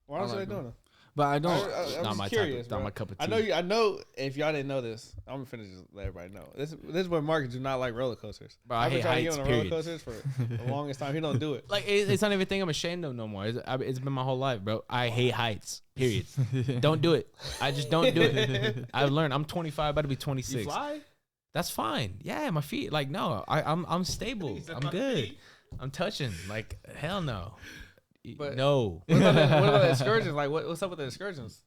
Why don't I you like like doing them? But I don't. I'm Not just my curious, type. Not bro. my cup of tea. I know if y'all didn't know this, I'm gonna finish. Just let everybody know. This is what Mark do not like roller coasters. Bro, I I've been hate trying to get heights, on roller period. coasters for the longest time. He don't do it. Like it's not even a thing I'm ashamed of no more. It's been my whole life, bro. I hate heights. Period. Don't do it. I just don't do it. I've learned. I'm 25, about to be 26. You fly? That's fine. Yeah, my feet. Like no, I'm stable. I'm good. I'm touching. Like hell no. But- No. What about the excursions? Like what's up with the excursions?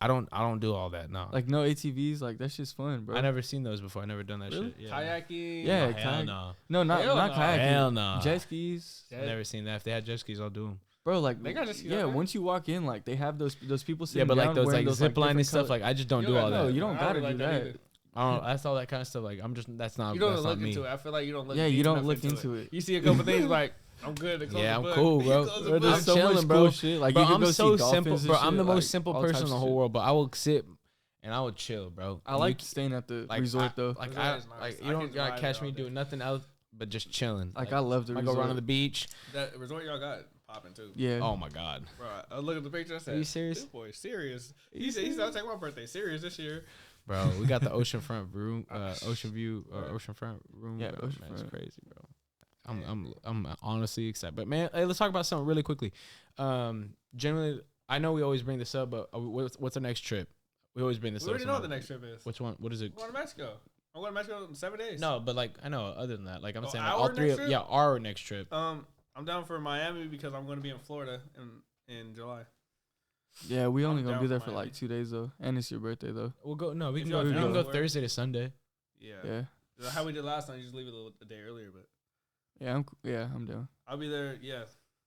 I don't do all that. No. Like no ATVs, like that shit's fun, bro. I never seen those before. I never done that Really? shit. Yeah. Kayaking. Yeah, Oh, hell kayak. no. No, not Hell no. kayaking. Hell no. Jet skis, Yeah. I've never seen that. If they had jet skis, I'll do them. bro. Like They got jet skis out yeah. there? Once you walk in, like they have those people sitting Yeah, but like down those wearing like those, zip line and different stuff. color- Like I just don't You do don't all gotta- No, that. you don't I gotta like do that that. either. I don't. That's all that kind of stuff. Like I'm just. That's not. You don't that's look not me. into it. I feel like you don't look. Yeah, deep you don't enough look into into it. You see a couple things like I'm good. To close Yeah, the I'm book. cool, bro. Close the Bro, book. there's I'm so chilling, much bro. cool shit. Like Bro, you can I'm go so see dolphins simple, and bro. shit, I'm the like, most simple all person types in the of whole shit. world, but I will sit and I will chill, bro. I like staying at the resort though. Like Resort I is nice. like I you don't can gotta ride catch it me all day. doing nothing else but just chilling. Like I love the I resort. go run on the beach. That resort y'all got popping too. Yeah. Oh my god. Bro, I look at the picture. I said, you serious? This boy serious. He said he's not taking my birthday serious this year. Bro, we got the oceanfront room, ocean view, oceanfront room. Yeah, bro. Man, it's oceanfront. crazy, bro. I'm honestly excited. But man, hey, let's talk about something really quickly. Generally, I know we always bring this up, but what's the next trip? We always bring this We up. already know what the next trip is. Which one? What is it? I'm going to Mexico. I'm going to Mexico in 7 days. No, but like I know. Other than that, like I'm Oh, saying, like, our all three next of trip? our next trip. I'm down for Miami because I'm going to be in Florida in July. Yeah, we only I'm gonna down be for there for Miami. like 2 days though, and it's your birthday though. We'll go. No, we If can y'all go. We can down go for it. Thursday to Sunday. Yeah. Yeah, How we did last time, you just leave it a day earlier, but I'm down. I'll be there,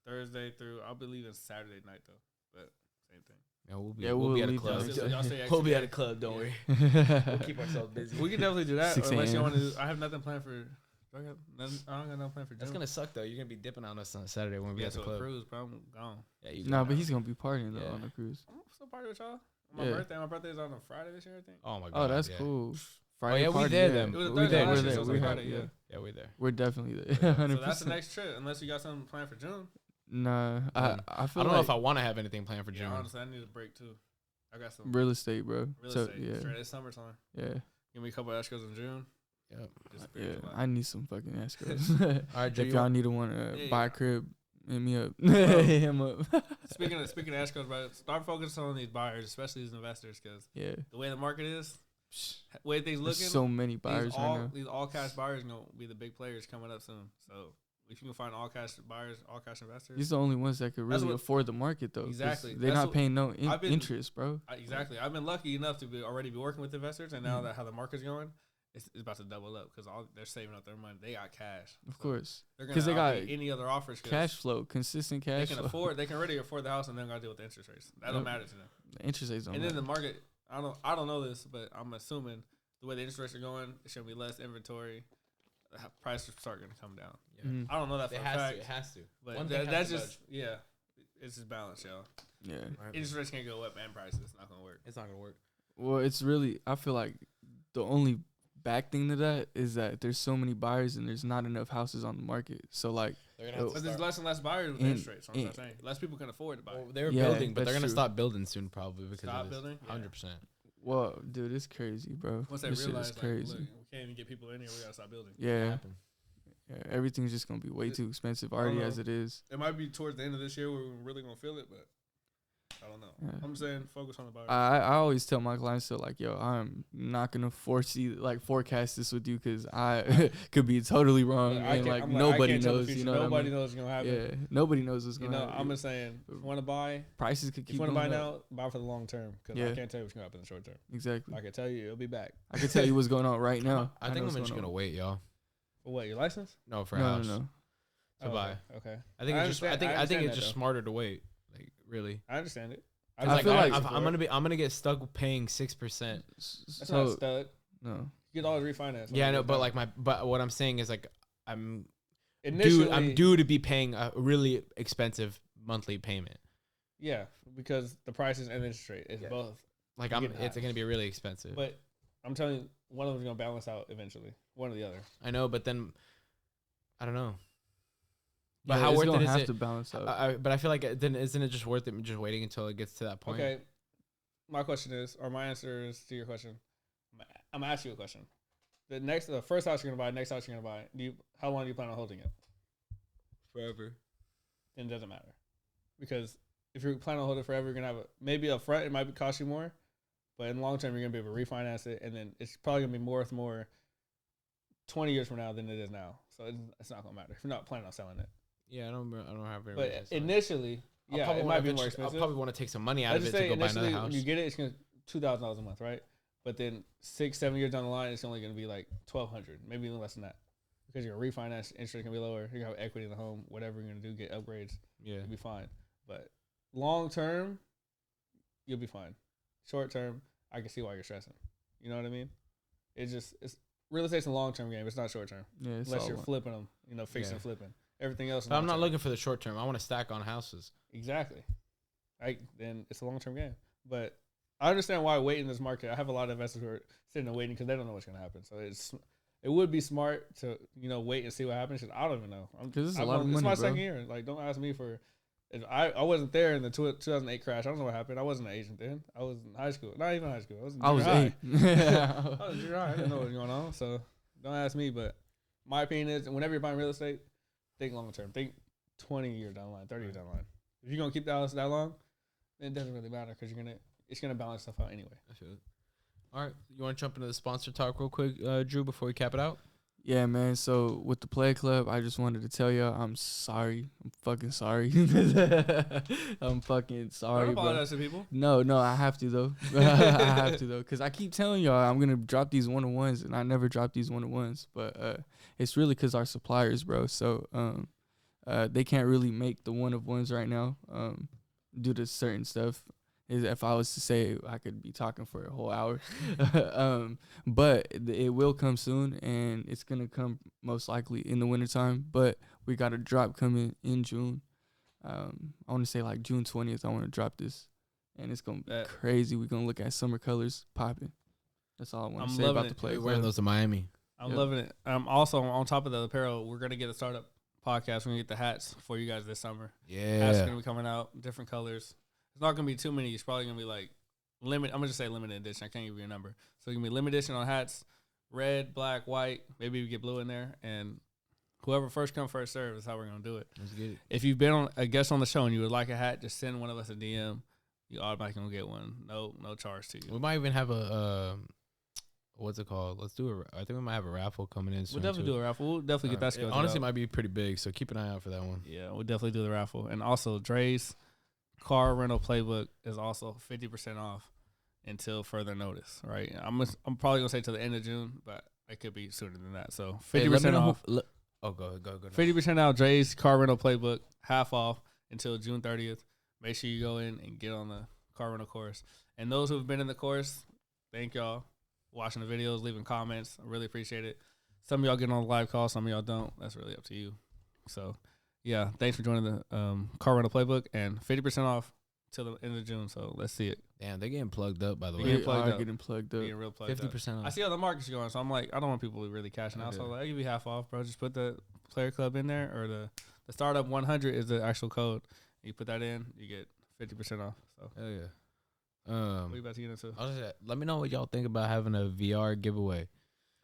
Thursday through. I'll be leaving Saturday night, though, but same thing. Yeah, we'll be. Yeah, we'll be we'll at a leave club. that. Y'all stay We'll be at extra a club. Don't worry. Yeah. We'll keep ourselves busy. We can definitely do that. 6 Unless you a.m. want to do, I have nothing planned for. I don't got nothing planned for June. That's gonna suck though. You're gonna be dipping on us on Saturday when we yeah, at the to a club. cruise, bro. I'm gone. Yeah, you Nah, go. but he's gonna be partying though Yeah. on the cruise. I'm still party with y'all. My Yeah. birthday. My birthday is on a Friday this year, I think. Oh my god. Oh, that's yeah. cool. Oh Friday yeah, we party, there yeah. then. It was a We Thursday there. last We're year, there. so it's We a have- Friday, yeah. Yeah, we're there. We're definitely there. So 100%. that's the next trip, unless you got something planned for June. Nah, I feel I don't like know if I want to have anything planned for June. Yeah, honestly, I need a break too. I got some real estate, bro. real So, estate. yeah, Straight, it's summertime. yeah, Give me a couple of escrows in June. Yep. Disappear yeah. July. I need some fucking escrows. All right, Drew, If you y'all need to want to Yeah, buy yeah. a crib, hit me up. Hit him up. Speaking of escrows, bro, start focusing on these buyers, especially these investors, because Yeah, the way the market is, the way things there's looking, so many buyers right now. these all cash buyers gonna be the big players coming up soon. So if you can find all cash buyers, all cash investors, These are the only ones that could That's really what- afford the market though. 'cause Exactly. They're That's not what- paying no I've been- interest, bro. exactly. I've been lucky enough to already be working with investors, and now that how the market's going, it's about to double up because they're saving up their money. They got cash, Of So course. they're 'Cause they gonna got outbid any other offers. 'Cause Cash flow, consistent They cash can flow. afford. They can already afford the house, and then gotta deal with the interest rates. That don't Yep. matter to them. The interest rates don't And then the matter. market, I don't know this, but I'm assuming the way the interest rates are going, it's gonna be less inventory. The prices start gonna come down. Yeah. Mhm. I don't know that for It a has fact, to. It has to. but One thing has that's to just it's just balance, y'all. Yeah. Interest rates can't go up and prices. It's not gonna work. It's not gonna work. Well, it's really. I feel like the only back thing to that is that there's so many buyers and there's not enough houses on the market. So like, but there's less and less buyers with interest rates. I'm saying less people can afford to buy. Well, they're building, but they're gonna stop building soon, probably because stop building. 100%. Well, dude, it's crazy, bro. Once they realize, like, look, we can't even get people in here, we gotta stop building. Yeah, everything's just gonna be way too expensive already as it is. It might be towards the end of this year where we're really gonna feel it, but I don't know. Yeah. I'm saying focus on the buyers. I always tell my clients, so like, yo, I'm not gonna forecast this with you because I could be totally wrong, and like nobody knows. You know, nobody knows what's gonna happen. Yeah, nobody knows what's gonna happen. I'm just saying, if you want to buy, prices could keep. If you want to buy now, buy for the long term because I can't tell you what's gonna happen in the short term. Exactly. I can tell you it'll be back. I can tell you what's going on right now. I think I'm just gonna wait, y'all. For what? Your license? No, for a house. No. To buy. Okay. I think it's just smarter to wait. Like really. I understand it. I feel like I'm gonna get stuck paying 6%. That's not stuck. No. You get all the refinance. Yeah, I know, but what I'm saying is like I'm due to be paying a really expensive monthly payment. Yeah, because the prices and the interest rate is both. Like it's gonna be really expensive. But I'm telling you, one of them is gonna balance out eventually. One or the other. I know, but then I don't know. But how worth it is it? To balance out. But I feel like then isn't it just worth it just waiting until it gets to that point? Okay. My question is, or my answer is to your question. I'm gonna ask you a question. The first house you're gonna buy, next house you're gonna buy. How long do you plan on holding it? Forever. Then it doesn't matter, because if you're planning on holding it forever, you're gonna have maybe up front it might cost you more, but in the long term you're gonna be able to refinance it, and then it's probably gonna be worth more 20 years from now than it is now. So it's not gonna matter if you're not planning on selling it. Yeah, I don't have very. But initially, it might be more expensive. I'll probably want to take some money out of it to go buy another house. When you get it, it's gonna $2,000 a month, right? But then 6-7 years down the line, it's only gonna be like $1,200, maybe even less than that, because your refinance interest can be lower. You're gonna have equity in the home, whatever you're gonna do, get upgrades. Yeah, you'll be fine. But long term, you'll be fine. Short term, I can see why you're stressing. You know what I mean? It's real estate's a long term game. It's not short term. Yeah, unless you're flipping them, fixing and flipping. Everything else. But I'm not looking for the short term. I want to stack on houses. Exactly. Then it's a long term game. But I understand why wait in this market. I have a lot of investors who are sitting and waiting because they don't know what's going to happen. So it would be smart to wait and see what happens. Cause I don't even know. Because it's a lot of money, it's my second year. Like, don't ask me for. I wasn't there in the 2008 crash. I don't know what happened. I wasn't an agent then. I was in high school. Not even high school. I was 8. I was junior high. I didn't know what was going on. So don't ask me. But my opinion is, whenever you're buying real estate, think long term. Think 20 years down the line, 30 years down the line. If you're gonna keep the house that long, then it doesn't really matter because it's gonna balance stuff out anyway. I feel it. All right, you want to jump into the sponsor talk real quick, Drew, before we cap it out? Yeah, man. So with the Play Club, I just wanted to tell y'all I'm sorry. I'm fucking sorry. I'm fucking sorry, don't apologize to people. No, I have to though. I have to though, because I keep telling y'all I'm gonna drop these 1-on-1s, and I never drop these 1-on-1s. But it's really because our suppliers, bro. So they can't really make the 1-of-1s right now due to certain stuff. If I was to say, I could be talking for a whole hour. But it will come soon, and it's going to come most likely in the wintertime. But we got a drop coming in June. I want to say like June 20th, I want to drop this. And it's going to be crazy. We're going to look at summer colors popping. That's all I want to say about the Play. We're wearing those to Miami. I'm loving it. Also, on top of the apparel, we're going to get a startup podcast. We're going to get the hats for you guys this summer. Yeah. Hats are going to be coming out, different colors. It's not going to be too many. It's probably going to be like I'm going to just say limited edition. I can't give you a number. So it's going to be limited edition on hats, red, black, white. Maybe we get blue in there. And whoever first come, first serve is how we're going to do it. Let's get it. If you've been a guest on the show and you would like a hat, just send one of us a DM. You automatically going to get one. No charge to you. We might even have a, what's it called? I think we might have a raffle coming in soon. We'll definitely do a raffle. We'll definitely get that scheduled. Honestly, it might be pretty big, so keep an eye out for that one. Yeah, we'll definitely do the raffle. And also, Dre's car rental playbook is also 50% off until further notice, right? I'm probably going to say till the end of June, but it could be sooner than that. So 50% off. Go. 50% off Dre's car rental playbook, half off until June 30th. Make sure you go in and get on the car rental course. And those who have been in the course, thank y'all. Watching the videos, leaving comments. I really appreciate it. Some of y'all getting on the live call, some of y'all don't. That's really up to you. So, yeah, thanks for joining the car rental playbook, and 50% off till the end of June. So let's see it. Damn, they're getting plugged up, by the way. They are getting plugged up. Getting real plugged 50% up. off. I see how the market's going, so I'm like, I don't want people really cashing out. So I'm like, I'll give you half off, bro. Just put the player club in there, or the startup 100 is the actual code. You put that in, you get 50% off. So hell yeah. what are you about to get into? Let me know what y'all think about having a VR giveaway.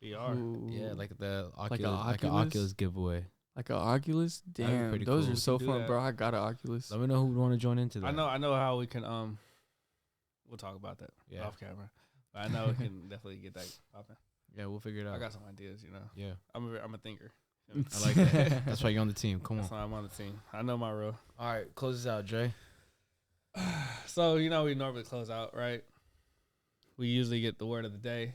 VR. Ooh. Yeah, like the Oculus, like an Oculus giveaway. Like an Oculus? Damn, pretty those cool. are so Do fun, that. bro. I got an Oculus. Let me know who would want to join into that. I know how we can we'll talk about that off camera. But I know we can definitely get that popping. Yeah, we'll figure it out. I got some ideas, Yeah, I'm a thinker. I like that. That's why you're on the team. Come on. That's why I'm on the team. I know my role. All right, close this out, Dre. So we normally close out, right? We usually get the word of the day.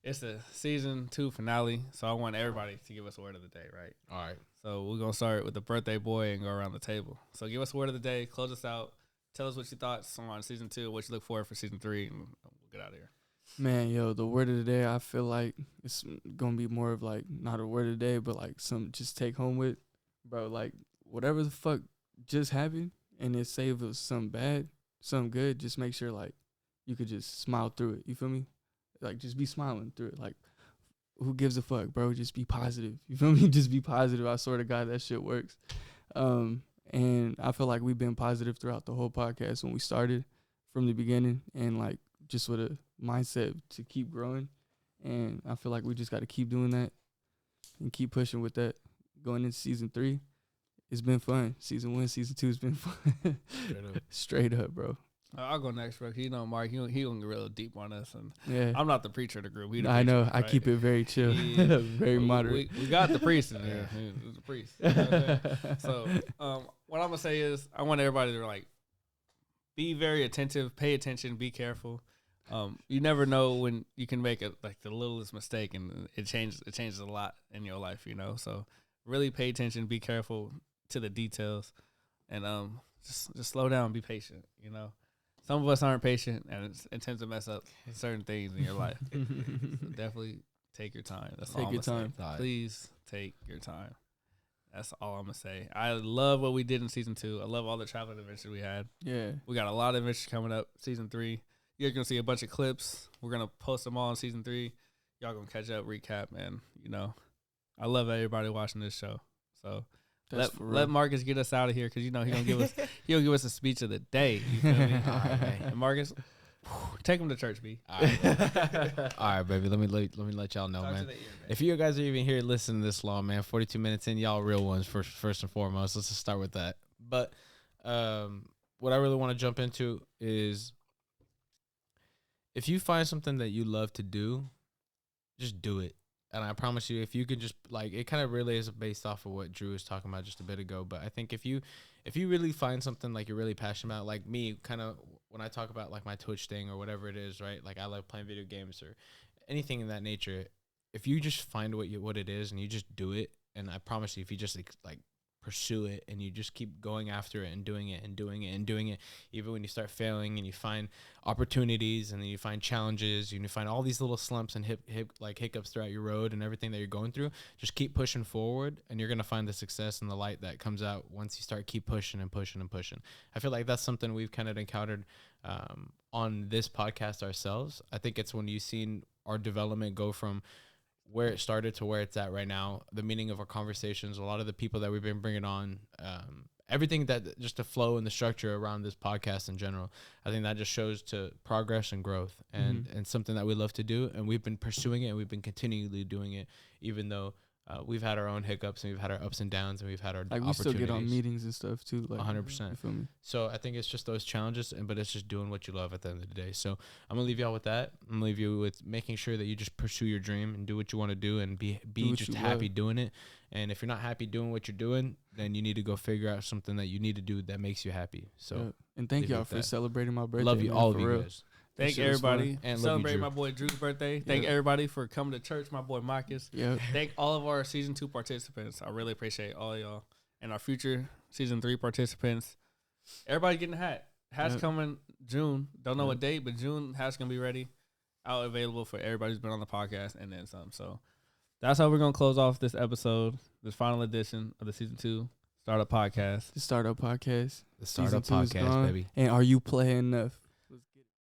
It's the season 2 finale, so I want everybody to give us a word of the day, right? All right. So we're gonna start with the birthday boy and go around the table. So give us a word of the day, close us out, tell us what you thought on season 2, what you look for season 3, and we'll get out of here. Man, yo, the word of the day, I feel like it's gonna be more of like not a word of the day, but like some just take home with, bro. Like whatever the fuck just happened, and it say if it was something bad, something good, just make sure like you could just smile through it. You feel me? Like just be smiling through it. Like who gives a fuck, bro? Just be positive. You feel me? Just be positive. I swear to God, that shit works. And I feel like we've been positive throughout the whole podcast when we started from the beginning, and like just with a mindset to keep growing. And I feel like we just got to keep doing that and keep pushing with that. Going into season 3, it's been fun. Season 1, season 2 has been fun. Straight up, bro. I'll go next, bro. Mark, he gonna get real deep on us, and Yeah, I'm not the preacher of the group. I know. Preacher, I right? keep it very chill, Yeah. very moderate. We got the priest in here. He's the priest. You know what I'm saying? So what I'm gonna say is, I want everybody to like be very attentive, pay attention, be careful. You never know when you can make the littlest mistake, and it changes a lot in your life. So really pay attention, be careful to the details, and just slow down, be patient. Some of us aren't patient, and it tends to mess up certain things in your life. So definitely take your time. That's all I'm gonna say. Please take your time. That's all I'm gonna say. I love what we did in season 2. I love all the traveling adventures we had. Yeah, we got a lot of adventures coming up. Season 3, you're gonna see a bunch of clips. We're gonna post them all in season 3. Y'all gonna catch up, recap, and I love everybody watching this show. So let Marcus get us out of here, because he gonna give us a speech of the day. You feel me? All right, and Marcus, take him to church, B. All right, baby. Let me let y'all know, man. If you guys are even here listening this long, man, 42 minutes in, y'all real ones first and foremost. Let's just start with that. But what I really want to jump into is, if you find something that you love to do, just do it. And I promise you, if you could just, like, it kind of really is based off of what Drew was talking about just a bit ago. But I think if you really find something like you're really passionate about, like me, kind of when I talk about like my Twitch thing or whatever it is, right? Like I love playing video games or anything in that nature. If you just find what it is and you just do it, and I promise you, if you just like pursue it and you just keep going after it and doing it and doing it and doing it, even when you start failing and you find opportunities and then you find challenges and you find all these little slumps and hiccups throughout your road and everything that you're going through, just keep pushing forward, and you're going to find the success and the light that comes out once you start keep pushing and pushing and pushing. I feel like that's something we've kind of encountered on this podcast ourselves. I think it's when you've seen our development go from where it started to where it's at right now, the meaning of our conversations, a lot of the people that we've been bringing on, everything that just the flow and the structure around this podcast in general, I think that just shows to progress and growth and something that we love to do. And we've been pursuing it, and we've been continually doing it, even though we've had our own hiccups and we've had our ups and downs and we've had our opportunities. We still get on meetings and stuff too. 100%. You feel me? So I think it's just those challenges, but it's just doing what you love at the end of the day. So I'm gonna leave y'all with that. I'm gonna leave you with making sure that you just pursue your dream and do what you want to do and be just happy doing it. And if you're not happy doing what you're doing, then you need to go figure out something that you need to do that makes you happy. So and thank y'all for celebrating my birthday. Love you, all of you guys. Thank everybody and celebrating my boy Drew's birthday. Thank everybody for coming to church, my boy Marcus. Thank all of our season 2 participants. I really appreciate all of y'all, and our future season 3 participants. Everybody getting a hat. Hat's coming June. Don't know what date, but June hat's gonna be ready, out available for everybody who's been on the podcast and then some. So that's how we're gonna close off this episode, this final edition of the season 2 StartUp Podcast. The StartUp Podcast. The StartUp Podcast, baby. And are you playing enough?